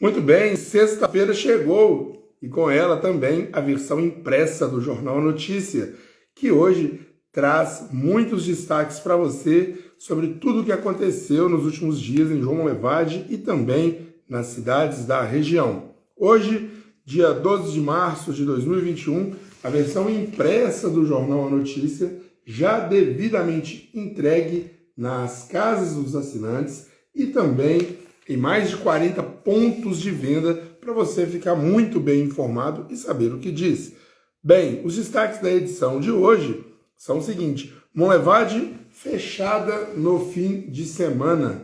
Muito bem, sexta-feira chegou e com ela também a versão impressa do Jornal A Notícia, que hoje traz muitos destaques para você sobre tudo o que aconteceu nos últimos dias em João Monlevade e também nas cidades da região. Hoje, dia 12 de março de 2021, a versão impressa do Jornal A Notícia já devidamente entregue nas casas dos assinantes e também em mais de 40 pontos de venda para você ficar muito bem informado e saber o que diz. Bem, os destaques da edição de hoje são o seguinte: Monlevade fechada no fim de semana.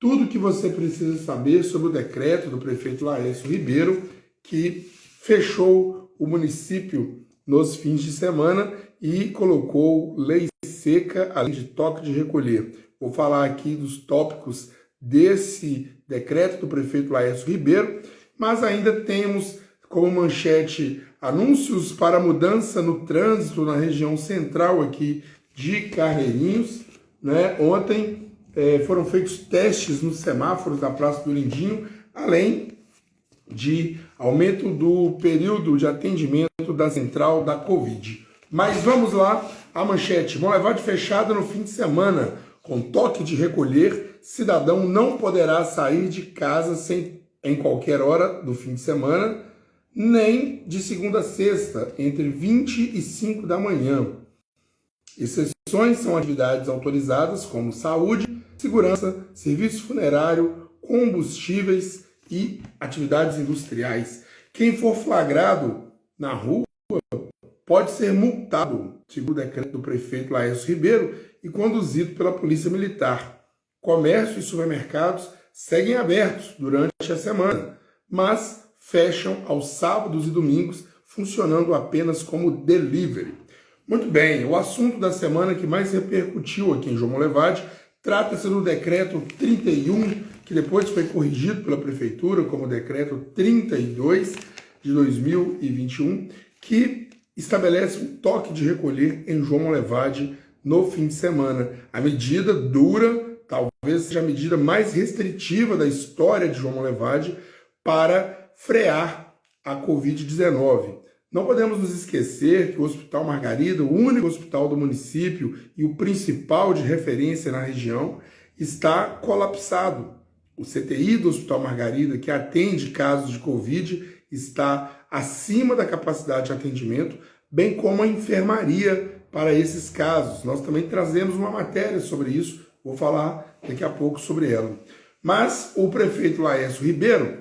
Tudo que você precisa saber sobre o decreto do prefeito Laércio Ribeiro, que fechou o município nos fins de semana e colocou lei seca, além de toque de recolher. Vou falar aqui dos tópicos desse decreto do prefeito Laércio Ribeiro, mas ainda temos como manchete anúncios para mudança no trânsito na região central aqui de Carneirinhos. Ontem foram feitos testes nos semáforos da Praça do Lindinho, além de aumento do período de atendimento da central da Covid. Mas vamos lá, a manchete: Monlevade fechada no fim de semana, com toque de recolher, cidadão não poderá sair de casa em qualquer hora do fim de semana, nem de segunda a sexta, entre 20 e 5 da manhã. Exceções são atividades autorizadas como saúde, segurança, serviço funerário, combustíveis e atividades industriais. Quem for flagrado na rua pode ser multado, segundo o decreto do prefeito Laércio Ribeiro, e conduzido pela Polícia Militar. Comércio e supermercados seguem abertos durante a semana, mas fecham aos sábados e domingos, funcionando apenas como delivery. Muito bem, o assunto da semana que mais repercutiu aqui em João Monlevade trata-se do decreto 31, que depois foi corrigido pela Prefeitura como decreto 32 de 2021, que estabelece um toque de recolher em João Monlevade no fim de semana. A medida dura, talvez seja a medida mais restritiva da história de João Monlevade para frear a Covid-19. Não podemos nos esquecer que o Hospital Margarida, o único hospital do município e o principal de referência na região, está colapsado. O CTI do Hospital Margarida, que atende casos de Covid, está acima da capacidade de atendimento, bem como a enfermaria para esses casos. Nós também trazemos uma matéria sobre isso, vou falar daqui a pouco sobre ela. Mas o prefeito Laércio Ribeiro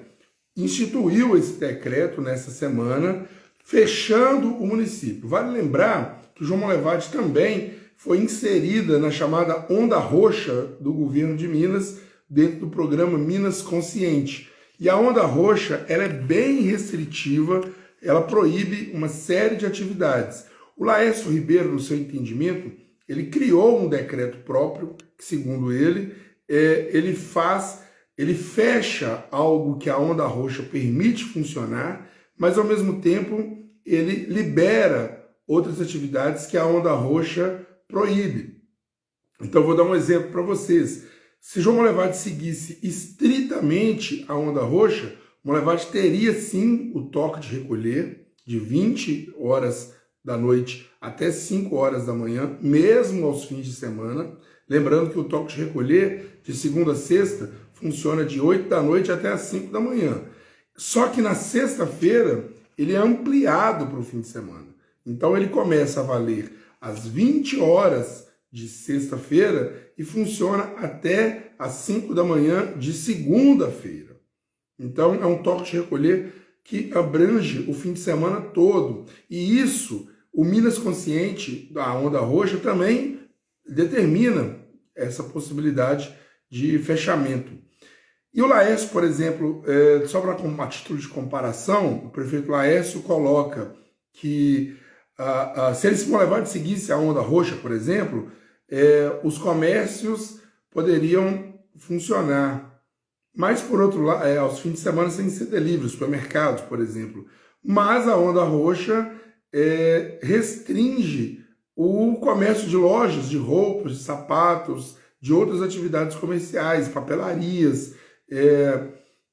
instituiu esse decreto nessa semana, fechando o município. Vale lembrar que João Monlevade também foi inserida na chamada Onda Roxa do governo de Minas, dentro do programa Minas Consciente. E a Onda Roxa ela é bem restritiva, ela proíbe uma série de atividades. O Laércio Ribeiro, no seu entendimento, ele criou um decreto próprio, que segundo ele, ele fecha algo que a Onda Roxa permite funcionar, mas ao mesmo tempo ele libera outras atividades que a Onda Roxa proíbe. Então vou dar um exemplo para vocês. Se João Monlevade seguisse estritamente a Onda Roxa, Monlevade teria sim o toque de recolher de 20 horas da noite até 5 horas da manhã, mesmo aos fins de semana. Lembrando que o toque de recolher de segunda a sexta funciona de 8 da noite até as 5 da manhã. Só que na sexta-feira ele é ampliado para o fim de semana. Então ele começa a valer às 20 horas de sexta-feira e funciona até às 5 da manhã de segunda-feira. Então é um toque de recolher que abrange o fim de semana todo. E isso, o Minas Consciente, da Onda Roxa, também determina essa possibilidade de fechamento. E o Laércio, por exemplo, só para a título de comparação, o prefeito Laércio coloca que se ele se Monlevade seguisse a Onda Roxa, por exemplo, os comércios poderiam funcionar. Mas, por outro lado, aos fins de semana sem ser delivery, supermercados, por exemplo. Mas a Onda Roxa restringe o comércio de lojas, de roupas, de sapatos, de outras atividades comerciais, papelarias,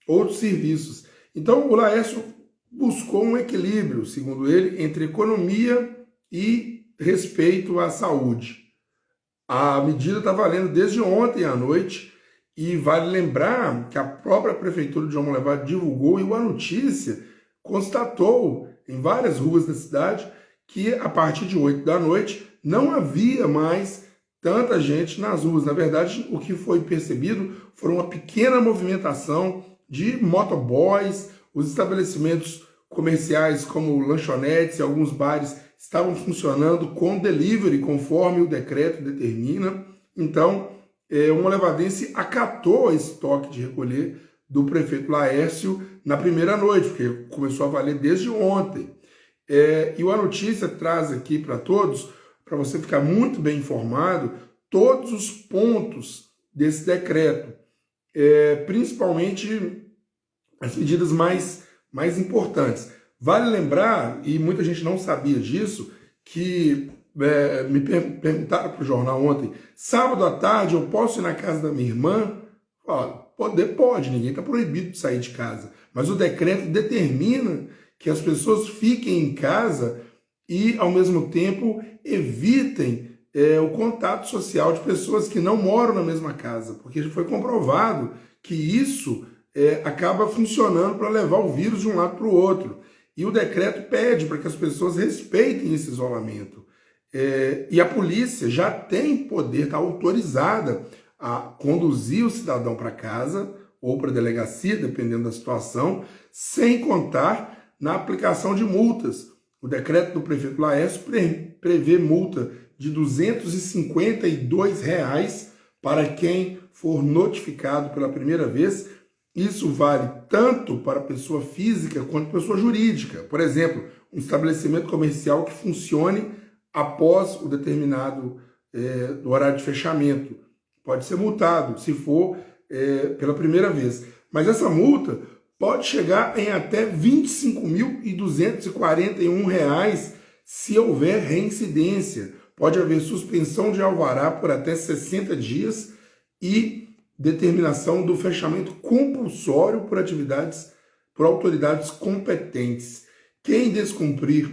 outros serviços. Então, o Laércio buscou um equilíbrio, segundo ele, entre economia e respeito à saúde. A medida está valendo desde ontem à noite e vale lembrar que a própria Prefeitura de João Monlevade divulgou e a notícia constatou em várias ruas da cidade que a partir de 8 da noite não havia mais tanta gente nas ruas. Na verdade, o que foi percebido foi uma pequena movimentação de motoboys, os estabelecimentos comerciais como lanchonetes e alguns bares estavam funcionando com delivery, conforme o decreto determina. Então, o monlevadense acatou esse toque de recolher do prefeito Laércio na primeira noite, porque começou a valer desde ontem. E a notícia traz aqui para todos, para você ficar muito bem informado, todos os pontos desse decreto, principalmente as medidas mais importantes. Vale lembrar, e muita gente não sabia disso, que me perguntaram para o jornal ontem, sábado à tarde eu posso ir na casa da minha irmã? Pode, ninguém está proibido de sair de casa, mas o decreto determina que as pessoas fiquem em casa e, ao mesmo tempo, evitem o contato social de pessoas que não moram na mesma casa, porque foi comprovado que isso acaba funcionando para levar o vírus de um lado para o outro. E o decreto pede para que as pessoas respeitem esse isolamento. E a polícia já tem poder, está autorizada a conduzir o cidadão para casa ou para a delegacia, dependendo da situação, sem contar na aplicação de multas. O decreto do prefeito Laércio prevê multa de R$ 252 para quem for notificado pela primeira vez. Isso vale tanto para pessoa física quanto pessoa jurídica. Por exemplo, um estabelecimento comercial que funcione após o determinado do horário de fechamento pode ser multado, se for pela primeira vez. Mas essa multa pode chegar em até R$ 25.241 se houver reincidência. Pode haver suspensão de alvará por até 60 dias e determinação do fechamento compulsório por autoridades competentes. Quem descumprir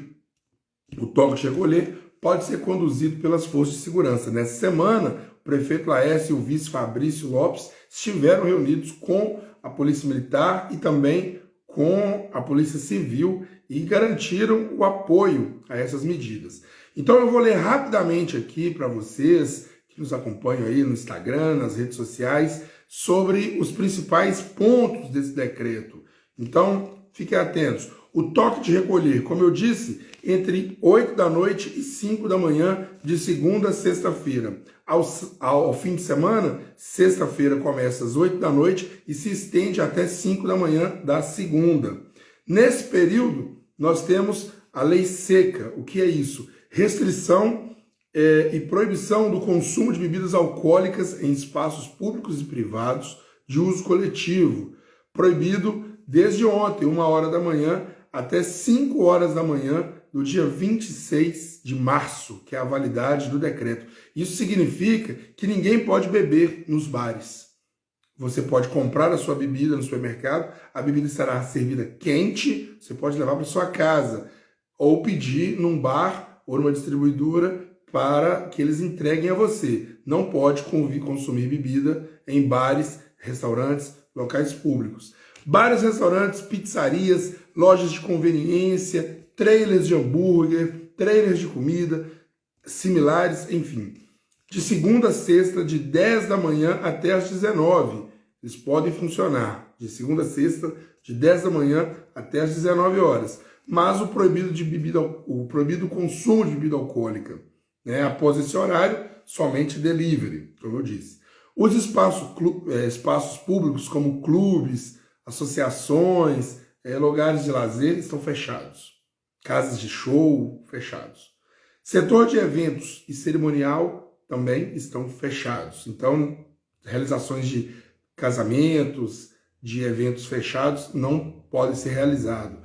o toque de recolher pode ser conduzido pelas forças de segurança. Nessa semana, o prefeito Laércio e o vice Fabrício Lopes estiveram reunidos com a Polícia Militar e também com a Polícia Civil e garantiram o apoio a essas medidas. Então eu vou ler rapidamente aqui para vocês que nos acompanham aí no Instagram, nas redes sociais, sobre os principais pontos desse decreto. Então, fiquem atentos. O toque de recolher, como eu disse, entre 8 da noite e 5 da manhã, de segunda a sexta-feira. Ao fim de semana, sexta-feira começa às 8 da noite e se estende até 5 da manhã da segunda. Nesse período, nós temos a lei seca. O que é isso? Restrição e proibição do consumo de bebidas alcoólicas em espaços públicos e privados de uso coletivo. Proibido desde ontem, 1h da manhã, até 5 horas da manhã do dia 26 de março, que é a validade do decreto. Isso significa que ninguém pode beber nos bares. Você pode comprar a sua bebida no supermercado, a bebida estará servida quente, você pode levar para sua casa, ou pedir num bar ou numa distribuidora para que eles entreguem a você. Não pode consumir bebida em bares, restaurantes, locais públicos. Bares, restaurantes, pizzarias, lojas de conveniência, trailers de hambúrguer, trailers de comida, similares, enfim. De segunda a sexta, de 10 da manhã até as 19. Eles podem funcionar de segunda a sexta, de 10 da manhã até as 19 horas. Mas o proibido consumo de bebida alcoólica, após esse horário, somente delivery, como eu disse. Os espaços públicos, como clubes, associações, lugares de lazer, estão fechados. Casas de show, fechados. Setor de eventos e cerimonial também estão fechados. Então, realizações de casamentos, de eventos fechados, não podem ser realizados.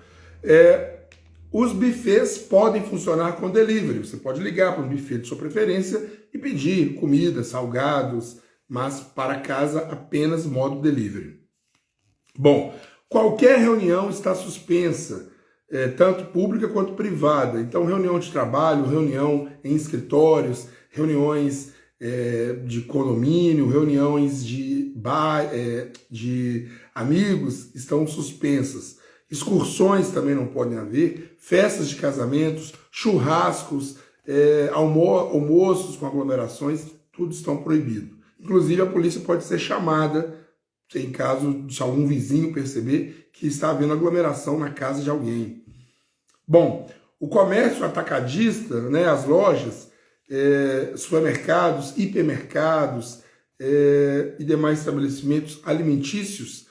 Os buffets podem funcionar com delivery. Você pode ligar para um buffet de sua preferência e pedir comida, salgados, mas para casa apenas modo delivery. Bom, qualquer reunião está suspensa, tanto pública quanto privada. Então, reunião de trabalho, reunião em escritórios, reuniões de condomínio, reuniões de amigos estão suspensas. Excursões também não podem haver, festas de casamentos, churrascos, almoços com aglomerações, tudo estão proibidos. Inclusive, a polícia pode ser chamada em caso de algum vizinho perceber que está havendo aglomeração na casa de alguém. Bom, o comércio atacadista, né, as lojas, supermercados, hipermercados e demais estabelecimentos alimentícios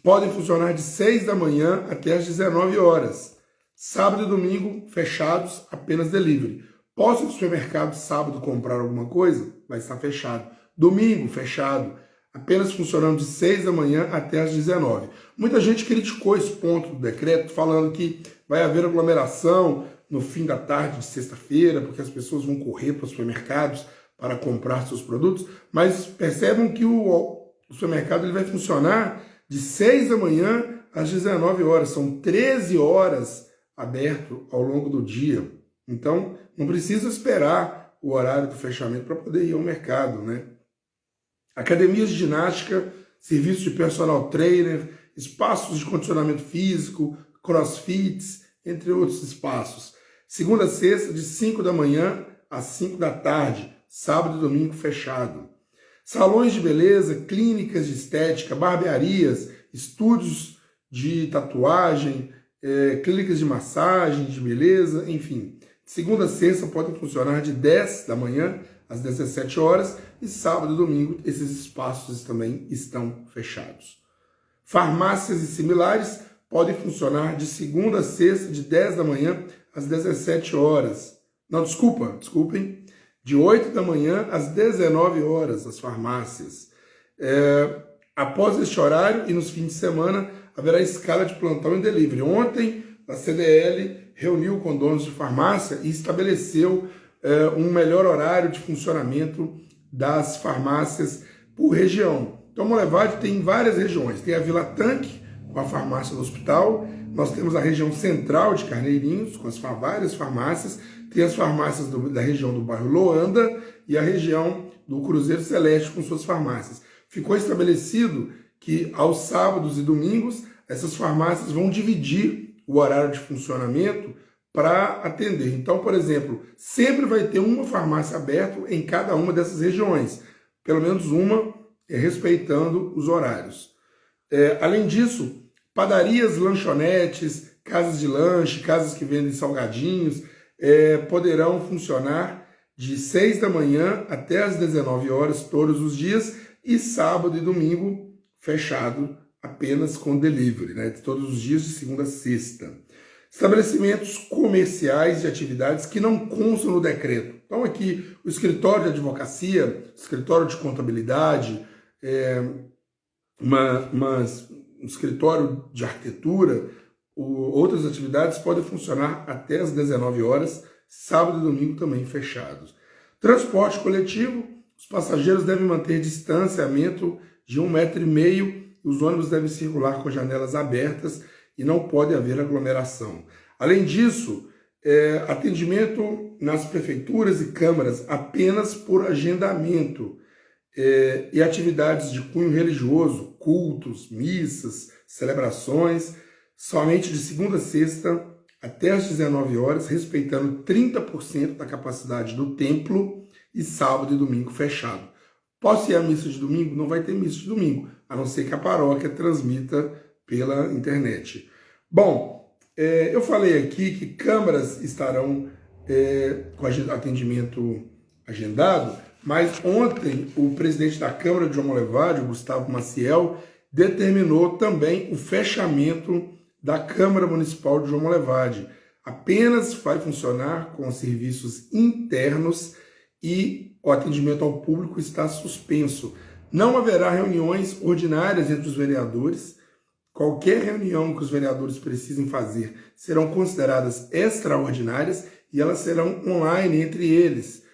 podem funcionar de 6 da manhã até as 19 horas. Sábado e domingo fechados, apenas delivery. Posso ir no supermercado sábado comprar alguma coisa? Vai estar fechado. Domingo fechado, apenas funcionando de 6 da manhã até as 19. Muita gente criticou esse ponto do decreto, falando que vai haver aglomeração no fim da tarde de sexta-feira, porque as pessoas vão correr para os supermercados para comprar seus produtos, mas percebam que o supermercado ele vai funcionar de 6 da manhã às 19 horas, são 13 horas aberto ao longo do dia. Então, não precisa esperar o horário do fechamento para poder ir ao mercado, né? Academias de ginástica, serviços de personal trainer, espaços de condicionamento físico, crossfits, entre outros espaços. Segunda a sexta, de 5 da manhã às 5 da tarde, sábado e domingo fechado. Salões de beleza, clínicas de estética, barbearias, estúdios de tatuagem, clínicas de massagem, de beleza, enfim. Segunda a sexta podem funcionar de 10 da manhã às 17 horas e sábado e domingo esses espaços também estão fechados. Farmácias e similares podem funcionar de segunda a sexta, de 10 da manhã às 17 horas. Não, desculpem, de 8 da manhã às 19 horas, as farmácias. Após este horário e nos fins de semana, haverá escala de plantão e delivery. Ontem, a CDL reuniu com donos de farmácia e estabeleceu um melhor horário de funcionamento das farmácias por região. Então, Monlevade tem várias regiões. Tem a Vila Tanque, com a farmácia do hospital. Nós temos a região central de Carneirinhos, com as várias farmácias. Tem as farmácias da região do bairro Loanda e a região do Cruzeiro Celeste, com suas farmácias. Ficou estabelecido que aos sábados e domingos, essas farmácias vão dividir o horário de funcionamento para atender. Então, por exemplo, sempre vai ter uma farmácia aberta em cada uma dessas regiões, pelo menos uma respeitando os horários. Além disso, padarias, lanchonetes, casas de lanche, casas que vendem salgadinhos, poderão funcionar de 6 da manhã até as 19 horas todos os dias e sábado e domingo fechado apenas com delivery, né? Todos os dias de segunda a sexta. Estabelecimentos comerciais de atividades que não constam no decreto. Então aqui o escritório de advocacia, escritório de contabilidade, um escritório de arquitetura, outras atividades podem funcionar até as 19 horas, sábado e domingo também fechados. Transporte coletivo, os passageiros devem manter distanciamento de 1,5 m, os ônibus devem circular com janelas abertas e não pode haver aglomeração. Além disso, atendimento nas prefeituras e câmaras apenas por agendamento e atividades de cunho religioso, cultos, missas, celebrações, somente de segunda a sexta até as 19 horas, respeitando 30% da capacidade do templo e sábado e domingo fechado. Posso ir à missa de domingo? Não vai ter missa de domingo, a não ser que a paróquia transmita pela internet. Bom, eu falei aqui que câmaras estarão com atendimento agendado, mas ontem o presidente da Câmara de João Monlevade, Gustavo Maciel, determinou também o fechamento da Câmara Municipal de João Monlevade. Apenas vai funcionar com serviços internos e o atendimento ao público está suspenso. Não haverá reuniões ordinárias entre os vereadores. Qualquer reunião que os vereadores precisem fazer serão consideradas extraordinárias e elas serão online entre eles.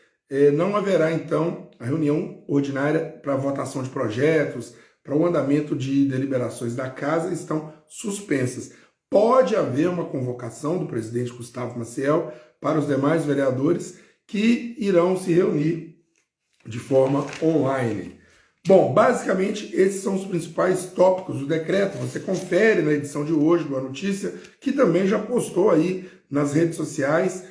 Não haverá, então, a reunião ordinária para votação de projetos, para o andamento de deliberações da casa estão suspensas. Pode haver uma convocação do presidente Gustavo Maciel para os demais vereadores que irão se reunir de forma online. Bom, basicamente esses são os principais tópicos do decreto. Você confere na edição de hoje do A Notícia, que também já postou aí nas redes sociais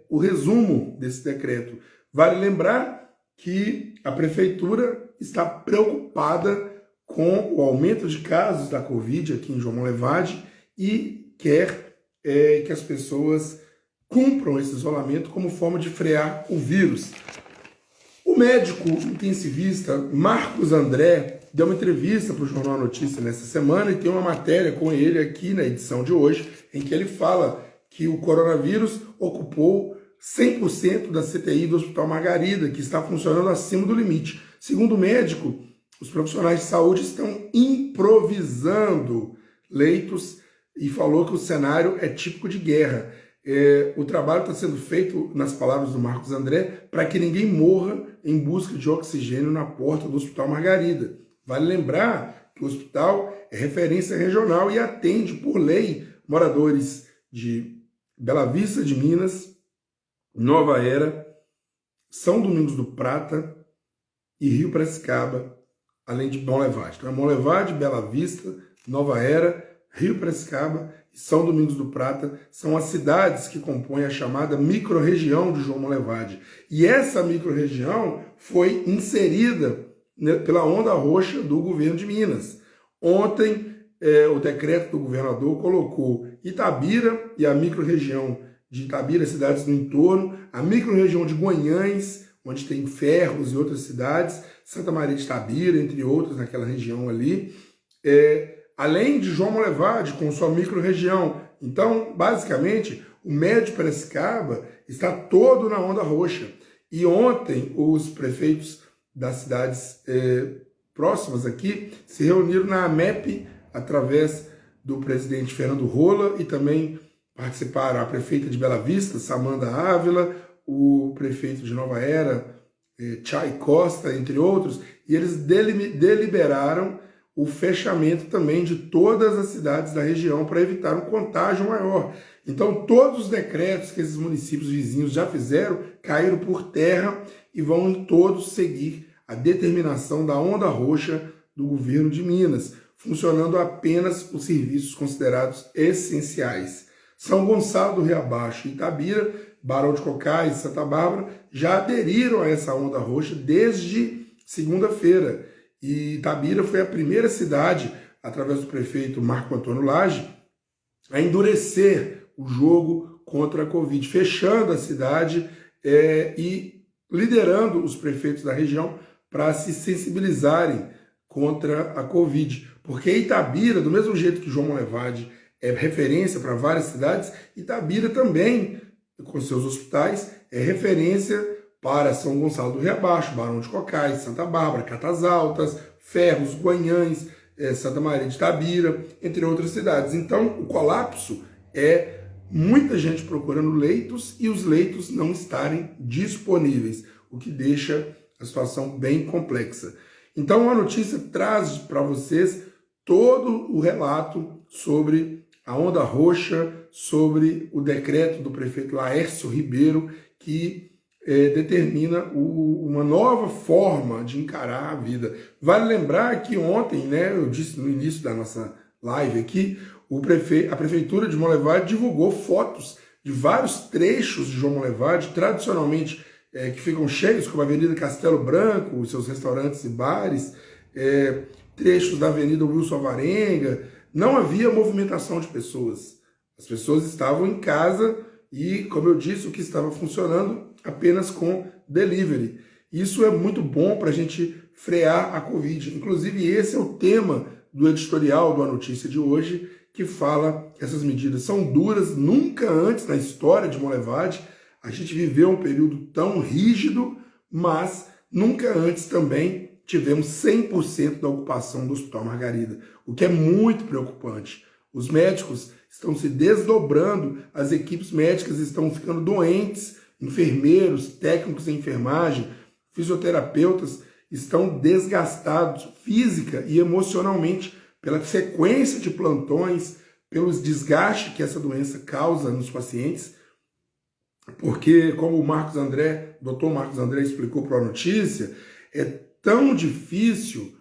o resumo desse decreto. Vale lembrar que a prefeitura está preocupada com o aumento de casos da Covid aqui em João Monlevade e quer que as pessoas cumpram esse isolamento como forma de frear o vírus. O médico intensivista Marcos André deu uma entrevista para o Jornal Notícia nessa semana e tem uma matéria com ele aqui na edição de hoje, em que ele fala que o coronavírus ocupou 100% da CTI do Hospital Margarida, que está funcionando acima do limite. Segundo o médico, os profissionais de saúde estão improvisando leitos e falou que o cenário é típico de guerra. O trabalho está sendo feito, nas palavras do Marcos André, para que ninguém morra em busca de oxigênio na porta do Hospital Margarida. Vale lembrar que o hospital é referência regional e atende, por lei, moradores de Bela Vista de Minas, Nova Era, São Domingos do Prata e Rio Piracicaba, além de Monlevade. Então é Monlevade, Bela Vista, Nova Era, Rio Piracicaba e São Domingos do Prata são as cidades que compõem a chamada microrregião de João Monlevade. E essa microrregião foi inserida pela onda roxa do governo de Minas. Ontem, o decreto do governador colocou Itabira e a microrregião de Itabira, cidades do entorno, a microrregião de Guanhães, onde tem Ferros e outras cidades, Santa Maria de Itabira, entre outras, naquela região ali, além de João Monlevade, com sua microrregião. Então, basicamente, o médio Piracicaba está todo na onda roxa. E ontem, os prefeitos das cidades próximas aqui se reuniram na AMEP, através do presidente Fernando Rola, e também participaram a prefeita de Bela Vista, Samanda Ávila, o prefeito de Nova Era, Chay Costa, entre outros, e eles deliberaram o fechamento também de todas as cidades da região para evitar um contágio maior. Então, todos os decretos que esses municípios vizinhos já fizeram caíram por terra e vão todos seguir a determinação da onda roxa do governo de Minas, funcionando apenas os serviços considerados essenciais. São Gonçalo do Riabaixo e Itabira, Barão de Cocais e Santa Bárbara já aderiram a essa onda roxa desde segunda-feira. E Itabira foi a primeira cidade, através do prefeito Marco Antônio Lage, a endurecer o jogo contra a Covid, fechando a cidade e liderando os prefeitos da região para se sensibilizarem contra a Covid. Porque Itabira, do mesmo jeito que João Monlevade é referência para várias cidades, Itabira também, com seus hospitais, é referência para São Gonçalo do Riabaixo, Barão de Cocais, Santa Bárbara, Catas Altas, Ferros, Guanhães, Santa Maria de Itabira, entre outras cidades. Então, o colapso é muita gente procurando leitos e os leitos não estarem disponíveis, o que deixa a situação bem complexa. Então, a notícia traz para vocês todo o relato sobre a onda roxa, sobre o decreto do prefeito Laércio Ribeiro, que determina uma nova forma de encarar a vida. Vale lembrar que ontem, eu disse no início da nossa live aqui, a Prefeitura de Monlevade divulgou fotos de vários trechos de João Monlevade, tradicionalmente que ficam cheios, como a Avenida Castelo Branco, os seus restaurantes e bares, trechos da Avenida Wilson Alvarenga. Não havia movimentação de pessoas. As pessoas estavam em casa e, como eu disse, o que estava funcionando apenas com delivery. Isso é muito bom para a gente frear a Covid. Inclusive, esse é o tema do editorial do A Notícia de hoje, que fala que essas medidas são duras. Nunca antes na história de Monlevade a gente viveu um período tão rígido, mas nunca antes também tivemos 100% da ocupação do Hospital Margarida, o que é muito preocupante. Os médicos estão se desdobrando, as equipes médicas estão ficando doentes, enfermeiros, técnicos em enfermagem, fisioterapeutas estão desgastados física e emocionalmente pela sequência de plantões, pelos desgastes que essa doença causa nos pacientes, porque, como o Dr. Marcos André explicou para a notícia, é tão difícil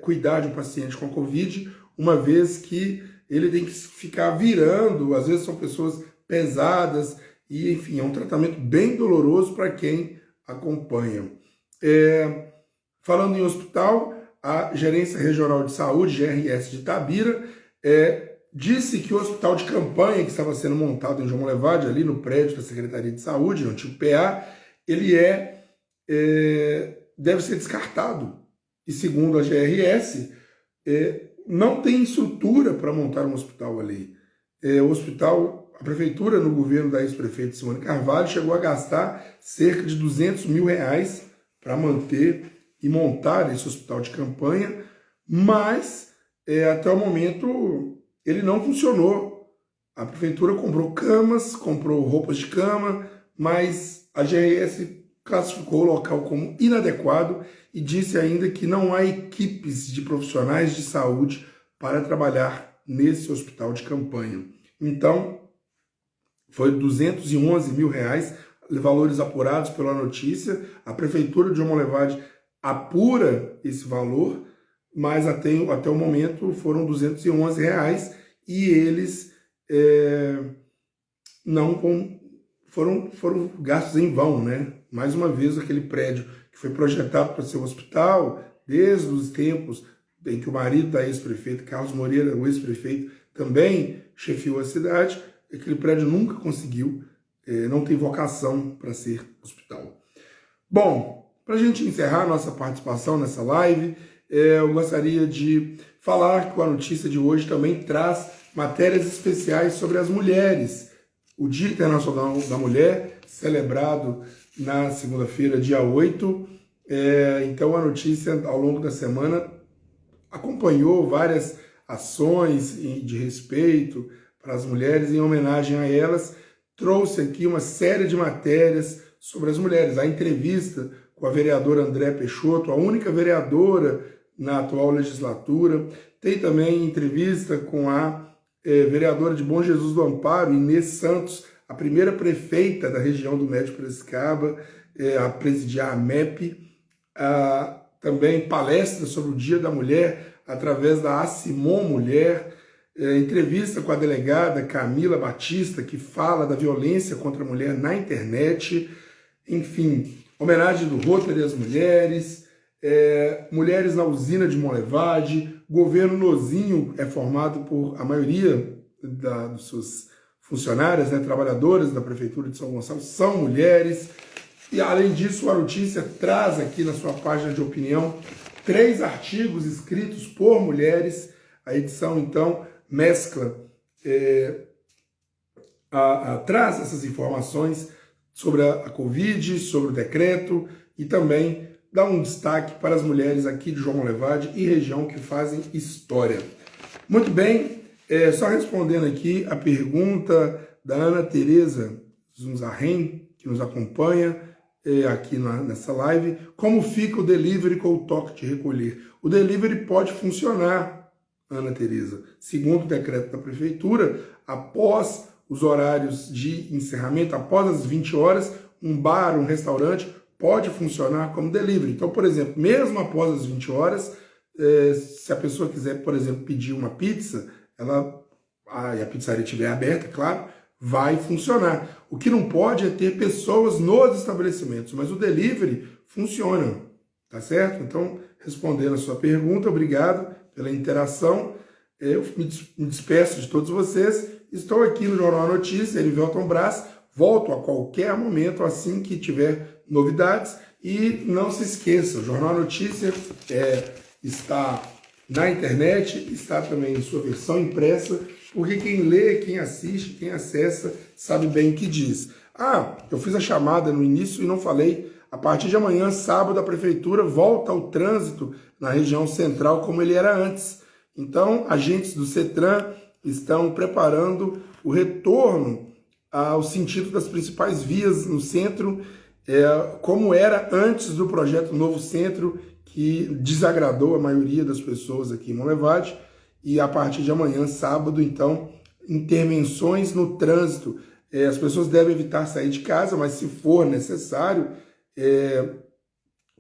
cuidar de um paciente com Covid, uma vez que ele tem que ficar virando, às vezes são pessoas pesadas, e enfim, é um tratamento bem doloroso para quem acompanha. Falando em hospital, a Gerência Regional de Saúde, GRS de Itabira, disse que o hospital de campanha que estava sendo montado em João Monlevade, ali no prédio da Secretaria de Saúde, no antigo PA, ele deve ser descartado. E segundo a GRS, não tem estrutura para montar um hospital ali. A prefeitura, no governo da ex-prefeita Simone Carvalho, chegou a gastar cerca de R$200 mil para manter e montar esse hospital de campanha, mas até o momento ele não funcionou. A prefeitura comprou camas, comprou roupas de cama, mas a GRS classificou o local como inadequado e disse ainda que não há equipes de profissionais de saúde para trabalhar nesse hospital de campanha. Então, foi R$211 mil, valores apurados pela notícia. A prefeitura de João Monlevade apura esse valor, mas até o momento foram R$211 e eles foram gastos em vão, né? Mais uma vez, aquele prédio que foi projetado para ser um hospital, desde os tempos em que o marido da ex-prefeita, Carlos Moreira, o ex-prefeito, também chefiou a cidade, aquele prédio nunca conseguiu, não tem vocação para ser hospital. Bom, para a gente encerrar nossa participação nessa live, eu gostaria de falar que a notícia de hoje também traz matérias especiais sobre as mulheres. O Dia Internacional da Mulher, celebrado na segunda-feira, dia 8. Então a notícia, ao longo da semana, acompanhou várias ações de respeito para as mulheres, em homenagem a elas. Trouxe aqui uma série de matérias sobre as mulheres. A entrevista com a vereadora André Peixoto, a única vereadora na atual legislatura. Tem também entrevista com a vereadora de Bom Jesus do Amparo, Inês Santos, a primeira prefeita da região do Médio Piracicaba, a presidiar a MEP. Também palestra sobre o Dia da Mulher, através da Acimon Mulher. Entrevista com a delegada Camila Batista, que fala da violência contra a mulher na internet. Enfim, homenagem do Rotary às mulheres, mulheres na usina de Monlevade, governo Nozinho é formado por a maioria dos seus funcionárias, trabalhadoras da Prefeitura de São Gonçalo, são mulheres. E além disso, a notícia traz aqui na sua página de opinião 3 artigos escritos por mulheres. A edição, então, mescla, traz essas informações sobre a Covid, sobre o decreto e também dá um destaque para as mulheres aqui de João Monlevade e região que fazem história. Muito bem, só respondendo aqui a pergunta da Ana Tereza Zunzarren, que nos acompanha aqui nessa live, como fica o delivery com o toque de recolher? O delivery pode funcionar, Ana Tereza, segundo o decreto da Prefeitura, após os horários de encerramento, após as 20 horas, um bar, um restaurante pode funcionar como delivery. Então, por exemplo, mesmo após as 20 horas, se a pessoa quiser, por exemplo, pedir uma pizza, e a pizzaria estiver aberta, claro, vai funcionar. O que não pode é ter pessoas nos estabelecimentos, mas o delivery funciona, tá certo? Então, respondendo a sua pergunta, obrigado pela interação. Eu me despeço de todos vocês. Estou aqui no Jornal A Notícia, Erivelton Braz. Volto a qualquer momento, assim que tiver novidades. E não se esqueça, o Jornal A Notícia está na internet, está também em sua versão impressa, porque quem lê, quem assiste, quem acessa, sabe bem o que diz. Eu fiz a chamada no início e não falei. A partir de amanhã, sábado, a Prefeitura volta ao trânsito na região central como ele era antes. Então, agentes do CETRAN estão preparando o retorno ao sentido das principais vias no centro como era antes do projeto Novo Centro, que desagradou a maioria das pessoas aqui em Monlevade, e a partir de amanhã, sábado, então, intervenções no trânsito. As pessoas devem evitar sair de casa, mas se for necessário,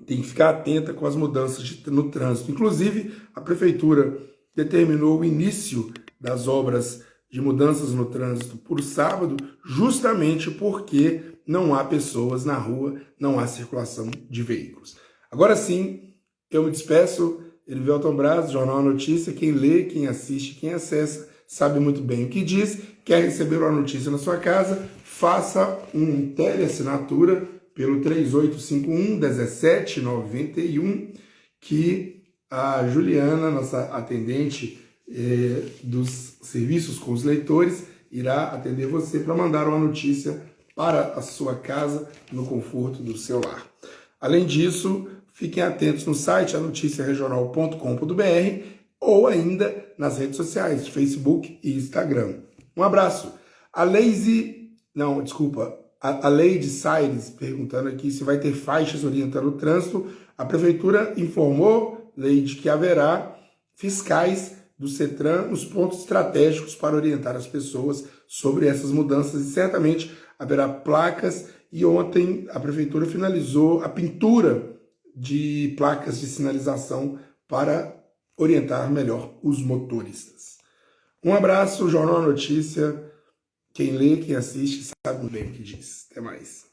tem que ficar atenta com as mudanças no trânsito. Inclusive, a Prefeitura determinou o início das obras de mudanças no trânsito por sábado, justamente porque não há pessoas na rua, não há circulação de veículos. Agora sim, eu me despeço. Elivelton Braz, Jornal A Notícia. Quem lê, quem assiste, quem acessa, sabe muito bem o que diz. Quer receber uma notícia na sua casa? Faça uma teleassinatura pelo 3851-1791, que a Juliana, nossa atendente dos serviços com os leitores, irá atender você para mandar uma notícia para a sua casa no conforto do seu lar. Além disso, fiquem atentos no site anoticiaregional.com.br ou ainda nas redes sociais, Facebook e Instagram. Um abraço. A Lady Saires perguntando aqui se vai ter faixas orientando o trânsito. A Prefeitura informou, Leide, que haverá fiscais do CETRAN nos pontos estratégicos para orientar as pessoas sobre essas mudanças, e certamente haverá placas. E ontem a Prefeitura finalizou a pintura de placas de sinalização para orientar melhor os motoristas. Um abraço, Jornal A Notícia. Quem lê, quem assiste, sabe muito bem o que diz. Até mais.